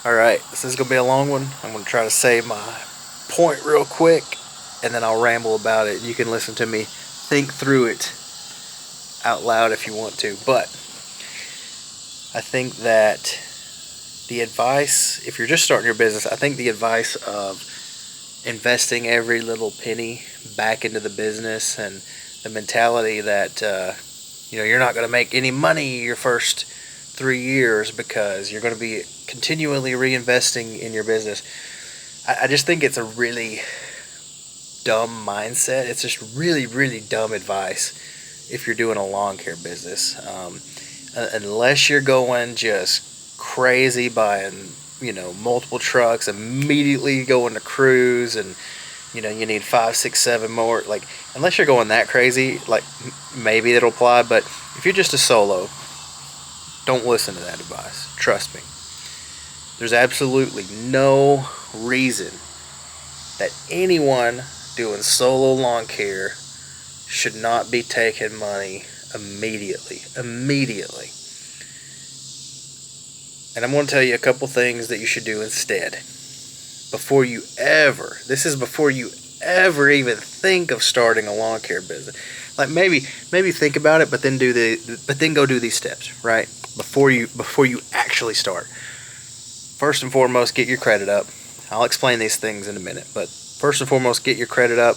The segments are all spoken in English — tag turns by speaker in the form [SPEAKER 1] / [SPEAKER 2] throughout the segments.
[SPEAKER 1] Alright, this is going to be a long one. I'm going to try to say my point real quick, and then I'll ramble about it. You can listen to me think through it out loud if you want to. But I think that the advice, if you're just starting your business, I think the advice of investing every little penny back into the business, and the mentality that you're not going to make any money your first 3 years because you're going to be continually reinvesting in your business. I just think it's a really dumb mindset. It's just really, really dumb advice if you're doing a lawn care business. Unless you're going just crazy buying, multiple trucks, immediately going to cruise, and you need 5, 6, 7 more. Like, unless you're going that crazy, like, maybe it'll apply. But if you're just a solo, don't listen to that advice. Trust me. There's absolutely no reason that anyone doing solo lawn care should not be taking money immediately. And I'm going to tell you a couple things that you should do instead. Before you ever even think of starting a lawn care business. Like, maybe think about it, but then go do these steps, right? Before you actually start. First and foremost, get your credit up. I'll explain these things in a minute, but first and foremost, get your credit up.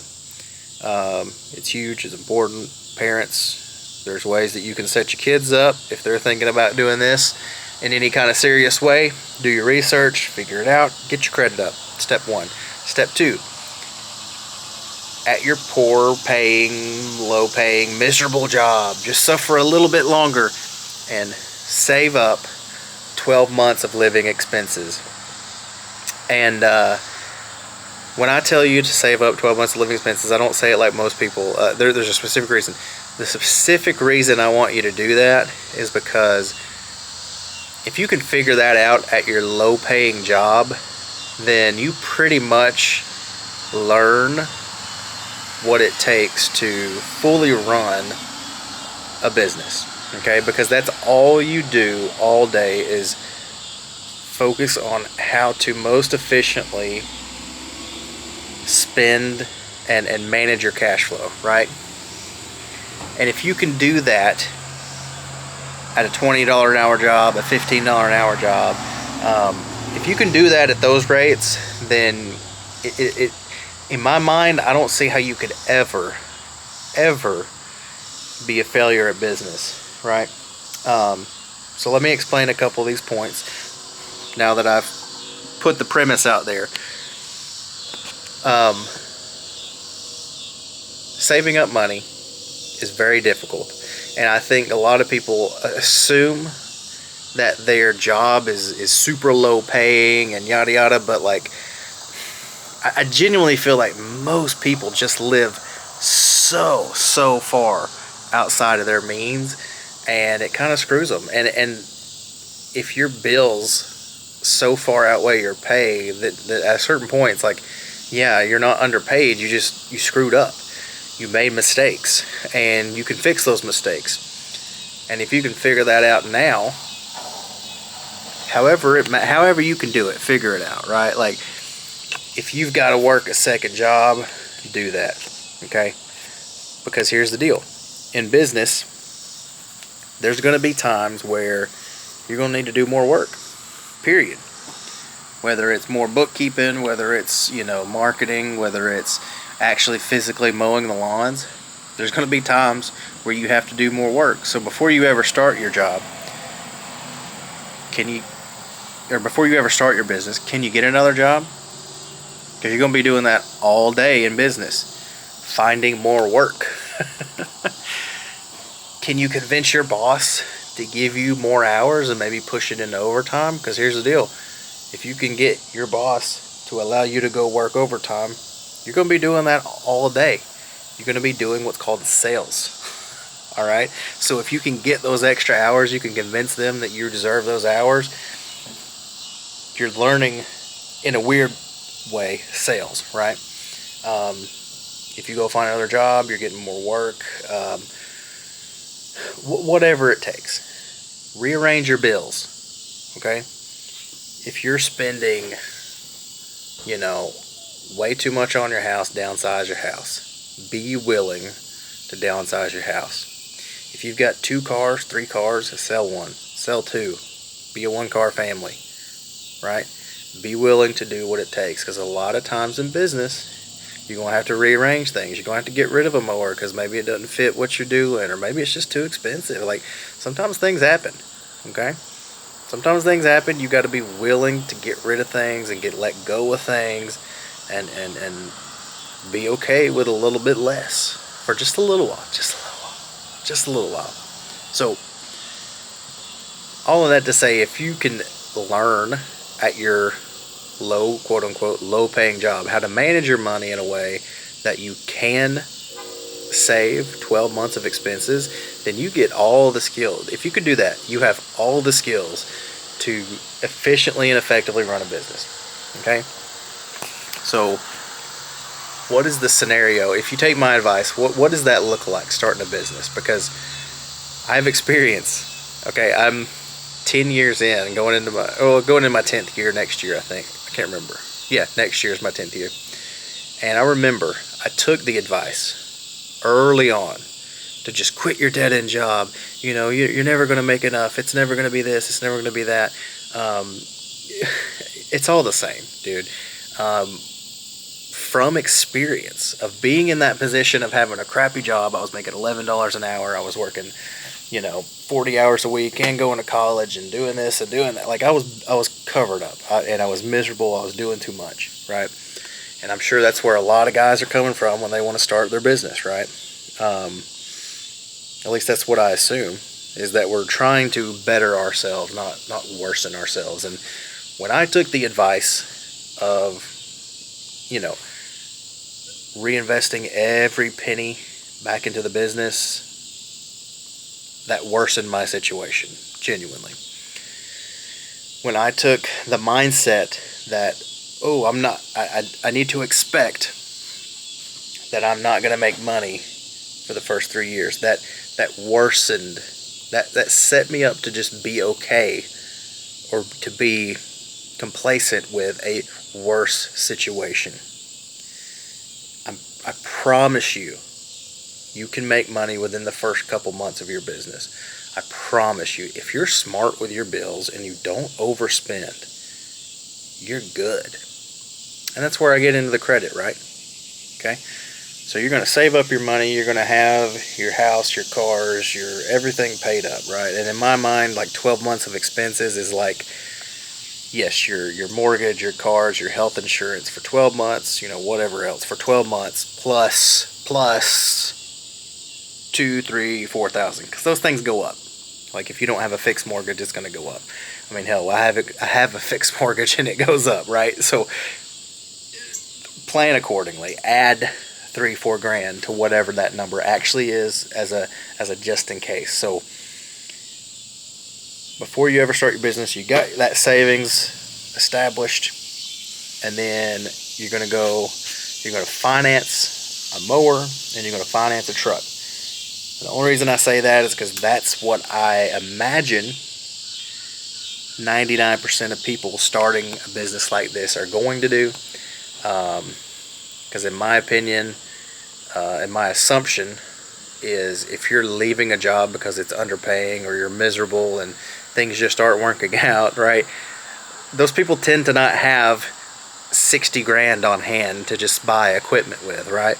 [SPEAKER 1] It's huge. It's important. Parents, there's ways that you can set your kids up if they're thinking about doing this in any kind of serious way. Do your research, figure it out, get your credit up. Step 1. Step 2, at your poor paying, low paying, miserable job, just suffer a little bit longer and save up 12 months of living expenses. And when I tell you to save up 12 months of living expenses, I don't say it like most people. There's a specific reason. The specific reason I want you to do that is because if you can figure that out at your low paying job, then you pretty much learn what it takes to fully run a business. Okay? Because that's all you do all day is focus on how to most efficiently spend and manage your cash flow, right? And if you can do that at a $20 an hour job, a $15 an hour job, if you can do that at those rates, then it in my mind, I don't see how you could ever be a failure at business, right? So let me explain a couple of these points now that I've put the premise out there. Saving up money is very difficult, and I think a lot of people assume that their job is super low paying and yada yada, but like, I genuinely feel like most people just live so far outside of their means, and it kind of screws them. And if your bills so far outweigh your pay that at a certain point it's like, yeah, you're not underpaid, you screwed up. You made mistakes, and you can fix those mistakes. And if you can figure that out now, however you can do it, figure it out, right? Like, if you've got to work a second job, do that, okay? Because here's the deal. In business, there's going to be times where you're going to need to do more work, period. Whether it's more bookkeeping, whether it's, marketing, whether it's actually physically mowing the lawns, there's going to be times where you have to do more work. So before you ever start your job, before you ever start your business, can you get another job? Because you're going to be doing that all day in business, finding more work. Can you convince your boss to give you more hours and maybe push it into overtime? Because here's the deal. If you can get your boss to allow you to go work overtime, you're going to be doing that all day. You're going to be doing what's called sales. All right? So if you can get those extra hours, you can convince them that you deserve those hours. You're learning, in a weird way, sales, right? If you go find another job, you're getting more work. Whatever it takes. Rearrange your bills, okay? if you're spending, you know, way too much on your house, downsize your house. Be willing to downsize your house. If you've got 2 cars, 3 cars, sell 1, sell 2. Be a 1-car family, right? Be willing to do what it takes, because a lot of times in business, you're going to have to rearrange things. You're going to have to get rid of a mower because maybe it doesn't fit what you're doing, or maybe it's just too expensive. Like, sometimes things happen, okay? Sometimes things happen. You got to be willing to get rid of things and let go of things, and be okay with a little bit less for just a little while, just a little while. So, all of that to say, if you can learn at your low, quote unquote, low paying job how to manage your money in a way that you can save 12 months of expenses, then you get all the skills. If you could do that, you have all the skills to efficiently and effectively run a business. Okay? So, what is the scenario? If you take my advice, what does that look like starting a business? Because I have experience. Okay, I'm 10 years in, going into my 10th year next year, I think. I can't remember. Yeah, next year is my 10th year. And I remember I took the advice early on to just quit your dead-end job. You know, you're never going to make enough. It's never going to be this. It's never going to be that. It's all the same, dude. From experience of being in that position of having a crappy job, I was making $11 an hour. I was working, 40 hours a week and going to college and doing this and doing that. Like, I was covered up, and I was miserable. I was doing too much, right? And I'm sure that's where a lot of guys are coming from when they want to start their business, right? At least that's what I assume, is that we're trying to better ourselves, not worsen ourselves. And when I took the advice of, reinvesting every penny back into the business, that worsened my situation, genuinely. When I took the mindset that, I need to expect that I'm not going to make money for the first 3 years, that worsened, that set me up to just be okay, or to be complacent with a worse situation. I promise you, you can make money within the first couple months of your business. I promise you, if you're smart with your bills and you don't overspend, you're good. And that's where I get into the credit, right? Okay? So you're going to save up your money, you're going to have your house, your cars, your everything paid up, right? And in my mind, like 12 months of expenses is like, yes, your mortgage, your cars, your health insurance for 12 months, whatever else, for 12 months, plus 2, 3, 4,000, because those things go up. Like, if you don't have a fixed mortgage, it's going to go up. I mean, hell, I have a fixed mortgage and it goes up, right? So plan accordingly. Add 3-4 grand to whatever that number actually is as a just in case. So before you ever start your business, you got that savings established, and then you're going to finance a mower, and you're going to finance a truck. The only reason I say that is because that's what I imagine 99% of people starting a business like this are going to do. Because in my opinion, and my assumption is, if you're leaving a job because it's underpaying, or you're miserable and things just aren't working out, right? Those people tend to not have 60 grand on hand to just buy equipment with, right?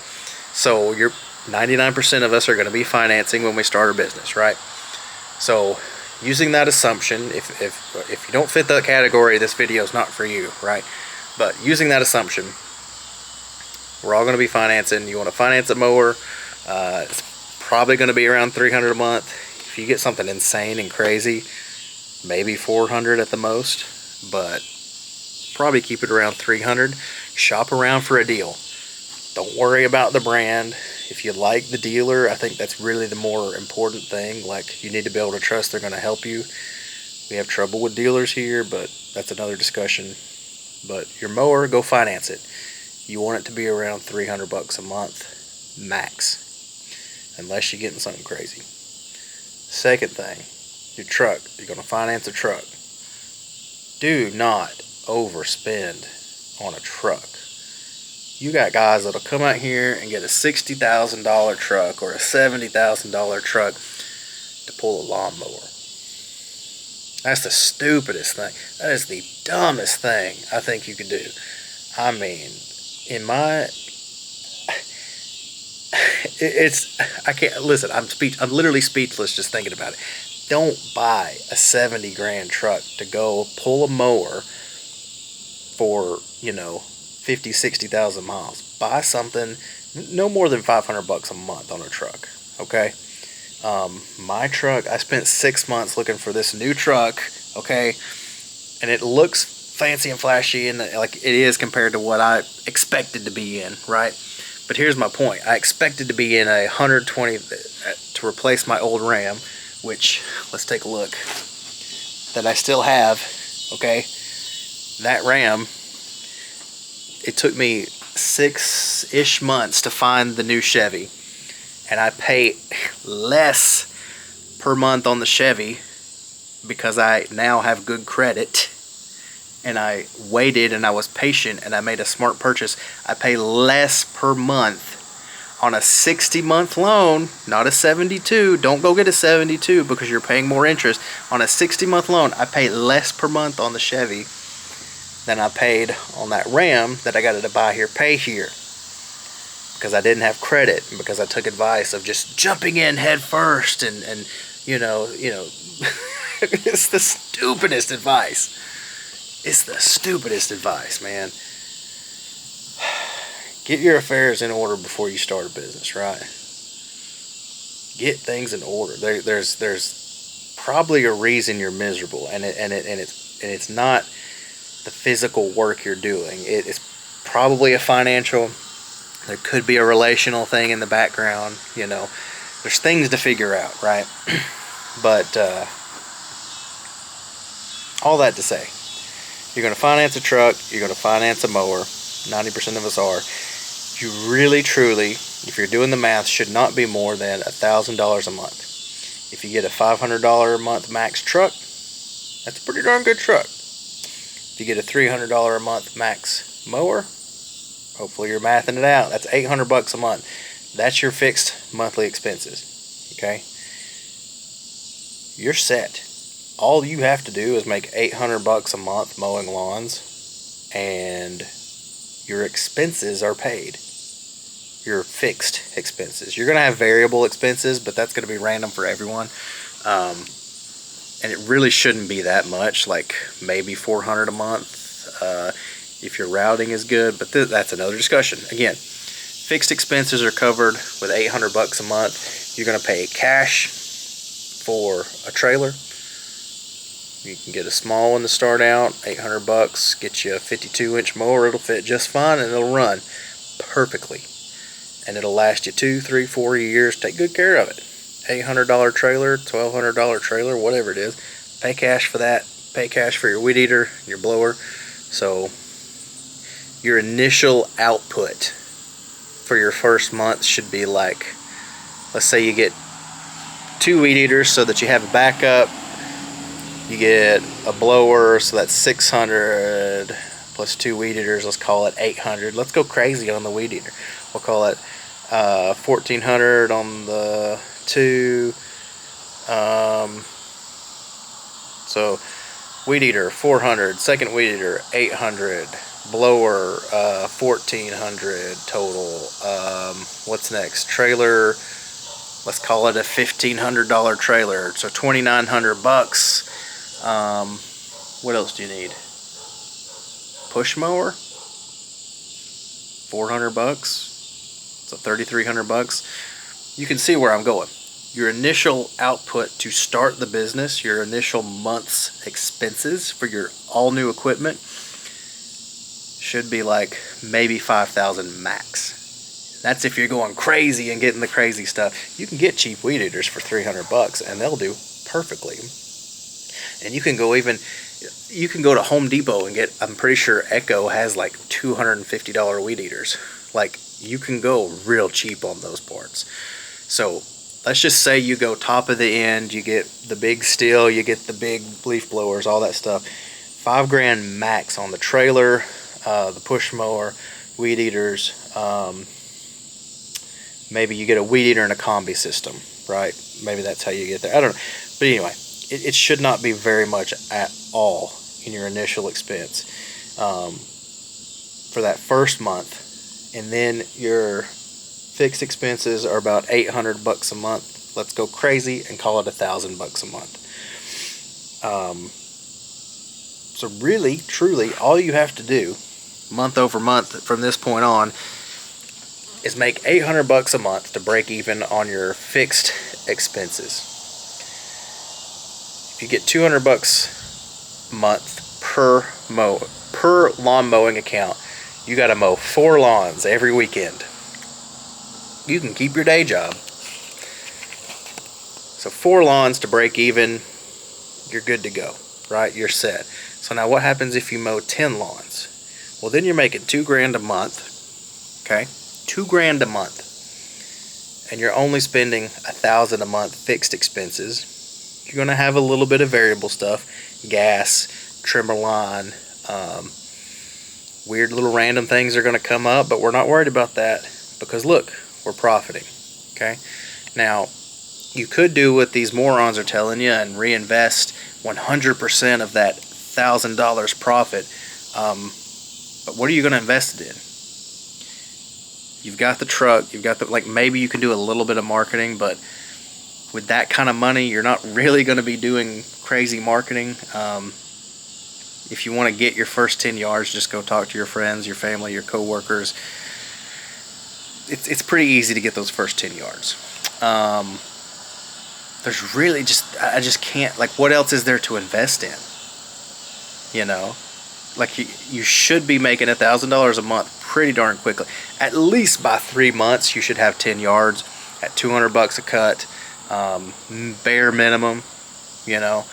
[SPEAKER 1] So 99% of us are going to be financing when we start our business, right? So using that assumption, if you don't fit that category, this video is not for you, right? But using that assumption, we're all going to be financing. You want to finance a mower, it's probably going to be around $300 a month. If you get something insane and crazy, maybe $400 at the most, but probably keep it around $300. Shop around for a deal. Don't worry about the brand. If you like the dealer, I think that's really the more important thing. Like, you need to be able to trust they're going to help you. We have trouble with dealers here, but that's another discussion. But your mower, go finance it. You want it to be around $300 a month max, unless you're getting something crazy. Second thing, your truck. You're going to finance a truck. do not overspend on a truck. You got guys that'll come out here and get a $60,000 truck or a $70,000 truck to pull a lawnmower. That's the stupidest thing. That is the dumbest thing I think you could do. I mean, I can't, listen, I'm literally speechless just thinking about it. Don't buy a 70 grand truck to go pull a mower for, 50, 60,000 miles. Buy something no more than $500 a month on a truck, okay? My truck, I spent 6 months looking for this new truck, okay? And it looks fancy and flashy, and like it is compared to what I expected to be in, right? But here's my point. I expected to be in a 120 to replace my old Ram, which, let's take a look, that I still have, okay? That Ram, it took me 6-ish months to find the new Chevy, and I pay less per month on the Chevy because I now have good credit, and I waited and I was patient and I made a smart purchase. I pay less per month on a 60-month loan, not a 72. Don't go get a 72 because you're paying more interest. On a 60-month loan, I pay less per month on the Chevy than I paid on that Ram that I got to buy here, pay here. Because I didn't have credit, and because I took advice of just jumping in head first, and it's the stupidest advice. It's the stupidest advice, man. Get your affairs in order before you start a business, right? Get things in order. There's probably a reason you're miserable, and it's not the physical work you're doing. It's probably a financial. There could be a relational thing in the background. There's things to figure out, right? But all that to say, you're going to finance a truck, you're going to finance a mower. 90% of us are. You really, truly, if you're doing the math, should not be more than $1,000 a month. If you get a $500 a month max truck, that's a pretty darn good truck. If you get a $300 a month max mower, hopefully you're mathing it out. That's $800 a month. That's your fixed monthly expenses. Okay? You're set. All you have to do is make $800 a month mowing lawns, and your expenses are paid. Your fixed expenses. You're going to have variable expenses, but that's going to be random for everyone. And it really shouldn't be that much, like maybe $400 a month. If your routing is good, but that's another discussion. Again, fixed expenses are covered with $800 a month. You're going to pay cash for a trailer. You can get a small one to start out, $800. Get you a 52-inch mower. It'll fit just fine, and it'll run perfectly. And it'll last you 2, 3, 4 years. Take good care of it. $800 trailer, $1,200 trailer, whatever it is. Pay cash for that. Pay cash for your weed eater, your blower. So your initial output for your first month should be like, let's say you get 2 weed eaters so that you have a backup. You get a blower, so that's $600 plus 2 weed eaters. Let's call it $800. Let's go crazy on the weed eater. We'll call it $1,400 on the 2. So weed eater $400, second weed eater $800, blower $1,400 total. What's next? Trailer. Let's call it a $1,500 trailer. So $2,900. What else do you need? Push mower, $400. So $3,300. You can see where I'm going. Your initial output to start the business, your initial month's expenses for your all new equipment should be like maybe $5,000 max. That's if you're going crazy and getting the crazy stuff. You can get cheap weed eaters for $300 and they'll do perfectly. And you can go to Home Depot and get, I'm pretty sure Echo has like $250 weed eaters. Like, you can go real cheap on those parts. So let's just say you go top of the end, you get the big steel, you get the big leaf blowers, all that stuff. $5,000 max on the trailer, the push mower, weed eaters. Maybe you get a weed eater and a combi system, right? Maybe that's how you get there. I don't know. But anyway, it should not be very much at all in your initial expense for that first month. And then your fixed expenses are about $800 a month. Let's go crazy and call it $1,000 a month. So really, truly, all you have to do month over month from this point on is make $800 a month to break even on your fixed expenses. If you get $200 a month per lawn mowing account, you got to mow 4 lawns every weekend. You can keep your day job. So 4 lawns to break even, you're good to go, right? You're set. So now what happens if you mow 10 lawns? Well, then you're making $2,000 a month, okay? $2,000 a month. And you're only spending $1,000 a month fixed expenses. You're going to have a little bit of variable stuff, gas, trimmer line, weird little random things are going to come up, but we're not worried about that because look, we're profiting, okay? Now, you could do what these morons are telling you and reinvest 100% of that $1,000 profit, but what are you going to invest it in? You've got the truck, you've got the, like, maybe you can do a little bit of marketing, but with that kind of money, you're not really going to be doing crazy marketing. If you want to get your first 10 yards, just go talk to your friends, your family, your coworkers. It's pretty easy to get those first 10 yards. There's really I just can't, like, what else is there to invest in? You know, like you should be making $1,000 a month pretty darn quickly. At least by 3 months, you should have 10 yards at $200 a cut, bare minimum. You know,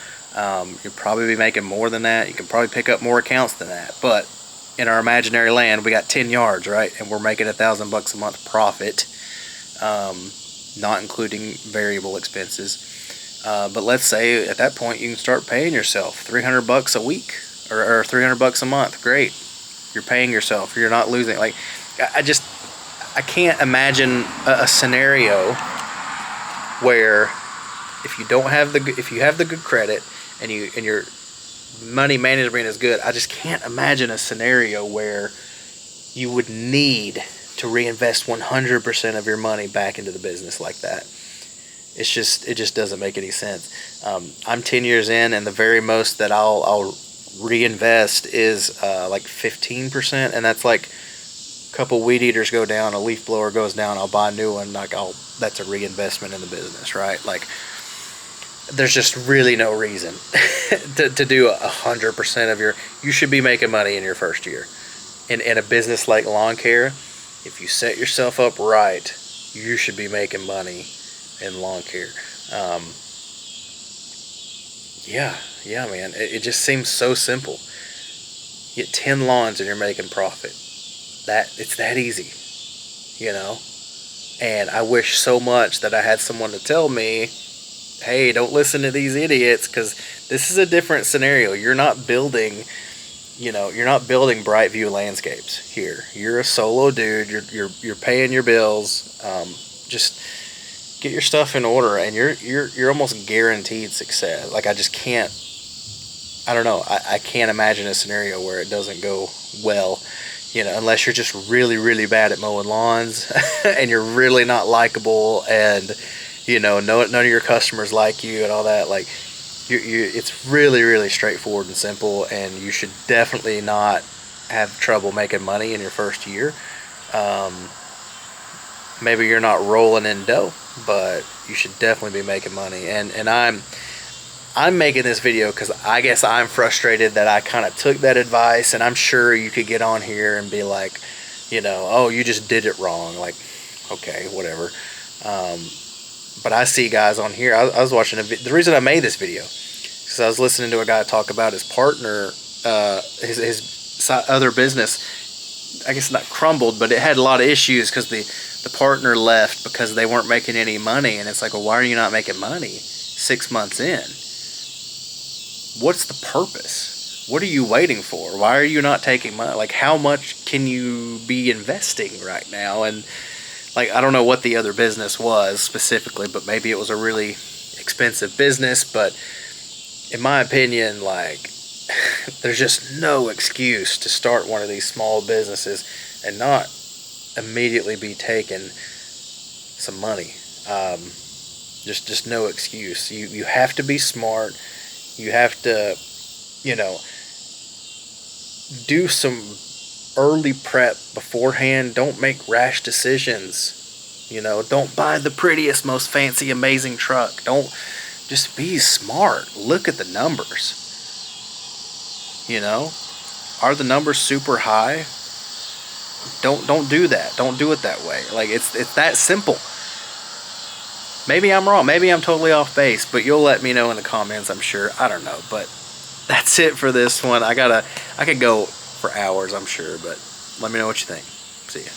[SPEAKER 1] you'll probably be making more than that. You can probably pick up more accounts than that. But in our imaginary land, we got 10 yards, right? And we're making $1,000 a month profit, not including variable expenses. But let's say at that point you can start paying yourself $300 a week or $300 a month. Great, you're paying yourself. You're not losing. Like, I can't imagine a scenario where if you have the good credit and your money management is good, I just can't imagine a scenario where you would need to reinvest 100% of your money back into the business like that. It just doesn't make any sense. I'm 10 years in, and the very most that I'll reinvest is like 15%, and that's like a couple weed eaters go down, a leaf blower goes down, I'll buy a new one. Like, that's a reinvestment in the business, right? Like, there's just really no reason to do 100% of you should be making money in your first year. In a business like lawn care, if you set yourself up right, you should be making money in lawn care. Yeah, man. It just seems so simple. You get 10 lawns and you're making profit. It's that easy, you know? And I wish so much that I had someone to tell me, hey, don't listen to these idiots, because this is a different scenario. You're not building Brightview Landscapes here. You're a solo dude. You're paying your bills. Just get your stuff in order, and you're almost guaranteed success. Like, I just can't. I don't know. I can't imagine a scenario where it doesn't go well. You know, unless you're just really, really bad at mowing lawns, and you're really not likable, and you know, none of your customers like you and all that. Like, it's really, really straightforward and simple, and you should definitely not have trouble making money in your first year. Maybe you're not rolling in dough, but you should definitely be making money. And I'm making this video because I guess I'm frustrated that I kind of took that advice, and I'm sure you could get on here and be like, you know, oh, you just did it wrong. Like, okay, whatever. But I see guys on here. I was watching the reason I made this video because I was listening to a guy talk about his partner, his other business. I guess not crumbled, but it had a lot of issues because the partner left because they weren't making any money. And it's like, well, why are you not making money 6 months in? What's the purpose? what are you waiting for? Why are you not taking money? Like, how much can you be investing right now? And like, I don't know what the other business was specifically, but maybe it was a really expensive business. But in my opinion, like, there's just no excuse to start one of these small businesses and not immediately be taking some money. Just no excuse. You have to be smart. You have to, you know, do some early prep beforehand. Don't make rash decisions. You know, don't buy the prettiest, most fancy, amazing truck. Don't, just be smart. Look at the numbers. You know, are the numbers super high? Don't do that. Don't do it that way. Like, it's that simple. Maybe I'm wrong. Maybe I'm totally off base, but you'll let me know in the comments, I'm sure. I don't know, but that's it for this one. I could go for hours, I'm sure, but let me know what you think. See ya.